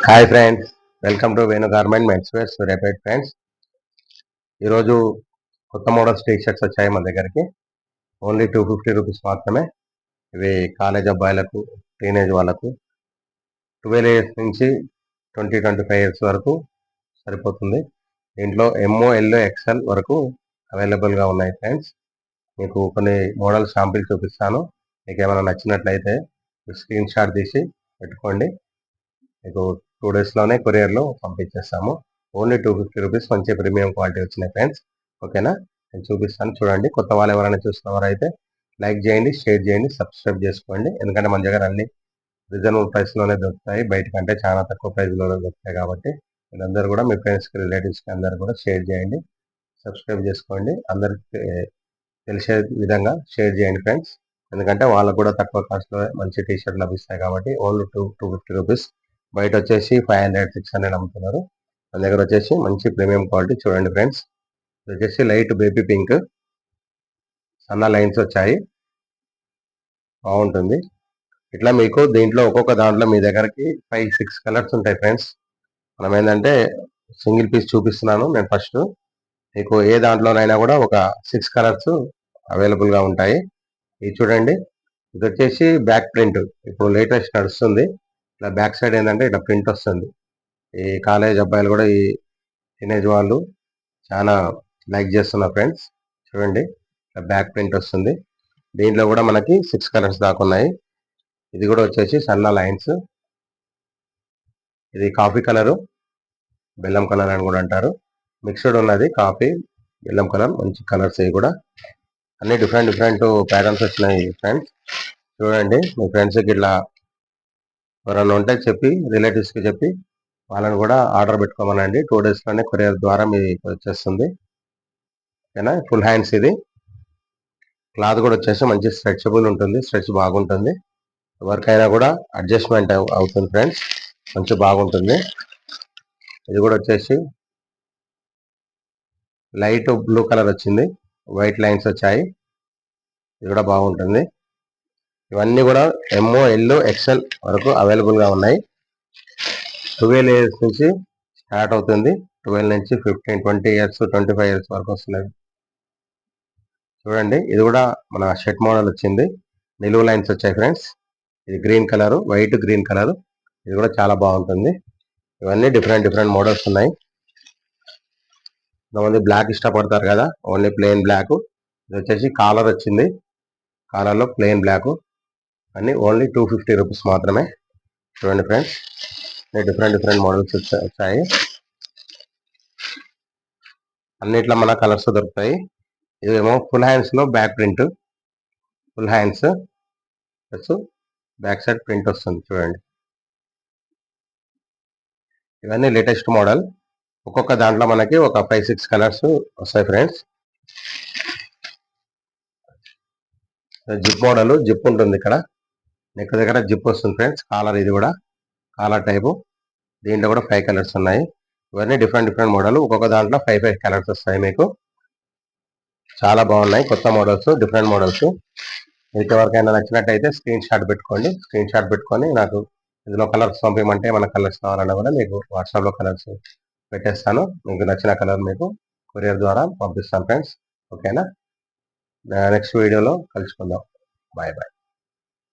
Hi friends, welcome to Venu garment menswear Suryapet. Friends, ఈరోజు కొత్త models T shirts వచ్చాయి మన దగ్గరికి. ఓన్లీ 250 రూపీస్ మాత్రమే. ఇవి కాలేజ్ అబ్బాయిలకు, టీనేజ్ వాళ్ళకు 12 ఇయర్స్ నుంచి 25 ఇయర్స్ వరకు సరిపోతుంది. దీంట్లో ఎంఓ, ఎల్ఓ, ఎక్స్ఎల్ వరకు అవైలబుల్గా ఉన్నాయి. ఫ్రెండ్స్, మీకు కొన్ని మోడల్ శాంపిల్ చూపిస్తాను. మీకు ఏమైనా నచ్చినట్లయితే స్క్రీన్ షాట్ తీసి పెట్టుకోండి. మీకు 2 డేస్లోనే కొరియర్లో పంపించేస్తాము. Only 250 rupees. మంచి ప్రీమియం క్వాలిటీ వచ్చినాయి ఫ్రెండ్స్. ఓకేనా, నేను చూపిస్తాను చూడండి. కొత్త వాళ్ళు ఎవరైనా చూస్తున్నవారైతే లైక్ చేయండి, షేర్ చేయండి, సబ్స్క్రైబ్ చేసుకోండి. ఎందుకంటే మన దగ్గర అన్ని రీజనబుల్ ప్రైస్లోనే దొరుకుతాయి. బయట కంటే చాలా తక్కువ ప్రైస్లోనే దొరుకుతాయి. కాబట్టి మీరందరూ కూడా మీ ఫ్రెండ్స్కి, రిలేటివ్స్కి అందరూ కూడా షేర్ చేయండి, సబ్స్క్రైబ్ చేసుకోండి. అందరికి తెలిసే విధంగా షేర్ చేయండి ఫ్రెండ్స్. ఎందుకంటే వాళ్ళకు కూడా తక్కువ కాస్ట్లో మంచి టీ షర్ట్ లభిస్తాయి. కాబట్టి ఓన్లీ 250 రూపీస్. బయట వచ్చేసి 500, 600 అమ్ముతున్నారు. మన దగ్గర వచ్చేసి మంచి ప్రీమియం క్వాలిటీ. చూడండి ఫ్రెండ్స్, ఇది వచ్చేసి లైట్ బేబీ పింక్, సన్న లైన్స్ వచ్చాయి, బాగుంటుంది. ఇట్లా మీకు దీంట్లో ఒక్కొక్క దాంట్లో మీ దగ్గరకి 5-6 కలర్స్ ఉంటాయి ఫ్రెండ్స్. మనం ఏంటంటే సింగిల్ పీస్ చూపిస్తున్నాను నేను ఫస్ట్. మీకు ఏ దాంట్లోనైనా కూడా ఒక 6 కలర్స్ అవైలబుల్గా ఉంటాయి. ఇది చూడండి, ఇది వచ్చేసి బ్యాక్ ప్రింట్. ఇప్పుడు లేటెస్ట్ నడుస్తుంది. ఇట్లా బ్యాక్ సైడ్ ఏంటంటే ఇట్లా ప్రింట్ వస్తుంది. ఈ కాలేజ్ అబ్బాయిలు కూడా, ఈ టీనేజ్ వాళ్ళు చాలా లైక్ చేస్తున్నారు ఫ్రెండ్స్. చూడండి, బ్యాక్ ప్రింట్ వస్తుంది. దీంట్లో కూడా మనకి 6 కలర్స్ దాకా ఉన్నాయి. ఇది కూడా వచ్చేసి సన్న లైన్స్. ఇది కాఫీ కలరు, బెల్లం కలర్ అని కూడా అంటారు. మిక్స్డ్ ఉన్నది కాఫీ, బెల్లం కలర్. మంచి కలర్స్ ఇవి కూడా. అన్ని డిఫరెంట్ ప్యాటర్న్స్ వచ్చినాయి ఫ్రెండ్స్. చూడండి, మీ ఫ్రెండ్స్కి ఇట్లా ఎవరైనా ఉంటే చెప్పి, రిలేటివ్స్కి చెప్పి వాళ్ళని కూడా ఆర్డర్ పెట్టుకోమనండి. 2 డేస్లోనే కొరియర్ ద్వారా మీకు వచ్చేస్తుంది. ఓకేనా, ఫుల్ హ్యాండ్స్. ఇది క్లాత్ కూడా వచ్చేసి మంచి స్ట్రెచబుల్ ఉంటుంది, స్ట్రెచ్ బాగుంటుంది. ఎవరికైనా కూడా అడ్జస్ట్మెంట్ అవుతుంది ఫ్రెండ్స్, మంచి బాగుంటుంది. ఇది కూడా వచ్చేసి లైట్ బ్లూ కలర్ వచ్చింది, వైట్ లైన్స్ వచ్చాయి. ఇది కూడా బాగుంటుంది. ఇవన్నీ కూడా ఎంఓ, ఎల్ఓ, ఎక్స్ఎల్ వరకు అవైలబుల్గా ఉన్నాయి. 12 ఇయర్స్ నుంచి స్టార్ట్ అవుతుంది. 12 నుంచి 15, 20 ఇయర్స్, 25 ఇయర్స్ వరకు వస్తున్నాయి. చూడండి, ఇది కూడా మన షర్ట్ మోడల్ వచ్చింది. నిలువు లైన్స్ వచ్చాయి ఫ్రెండ్స్. ఇది green colour, white green colour. ఇది కూడా చాలా బాగుంటుంది. ఇవన్నీ డిఫరెంట్ మోడల్స్ ఉన్నాయి. కొంతమంది బ్లాక్ ఇష్టపడతారు కదా, ఓన్లీ ప్లెయిన్ బ్లాక్. ఇది వచ్చేసి కాలర్ వచ్చింది, కాలర్లో ప్లెయిన్ బ్లాక్. అన్ని ఓన్లీ 250 రూపీస్ మాత్రమే. చూడండి ఫ్రెండ్స్, డిఫరెంట్ మోడల్స్ వచ్చాయి. అన్నిట్లో మన కలర్స్ దొరుకుతాయి. ఇదేమో ఫుల్ హ్యాండ్స్లో back print, full hands plus back side print వస్తుంది. చూడండి, ఇవన్నీ లేటెస్ట్ మోడల్. ఒక్కొక్క దాంట్లో మనకి ఒక 5-6 కలర్స్ వస్తాయి ఫ్రెండ్స్. జిప్ మోడల్, జిప్ ఉంటుంది ఇక్కడ, నెక్ దగ్గర జిప్ వస్తుంది ఫ్రెండ్స్. కాలర్, ఇది కూడా కాలర్ టైపు. దీంట్లో కూడా 5 కలర్స్ ఉన్నాయి. ఇవన్నీ డిఫరెంట్ మోడల్. ఒక్కొక్క దాంట్లో 5 కలర్స్ వస్తాయి మీకు. చాలా బాగున్నాయి, కొత్త మోడల్స్, డిఫరెంట్ మోడల్స్. మీకు ఎవరికైనా నచ్చినట్టయితే స్క్రీన్ షాట్ పెట్టుకోండి. స్క్రీన్ షాట్ పెట్టుకొని నాకు ఇందులో కలర్స్ పంపించమంటే మన కలర్స్ కావాలన్నా కూడా మీకు వాట్సాప్లో కలర్స్ పెట్టేస్తాను. మీకు నచ్చిన కలర్ మీకు కొరియర్ ద్వారా పంపిస్తాను ఫ్రెండ్స్. ఓకేనా, నెక్స్ట్ వీడియోలో కలుసుకుందాం. బాయ్.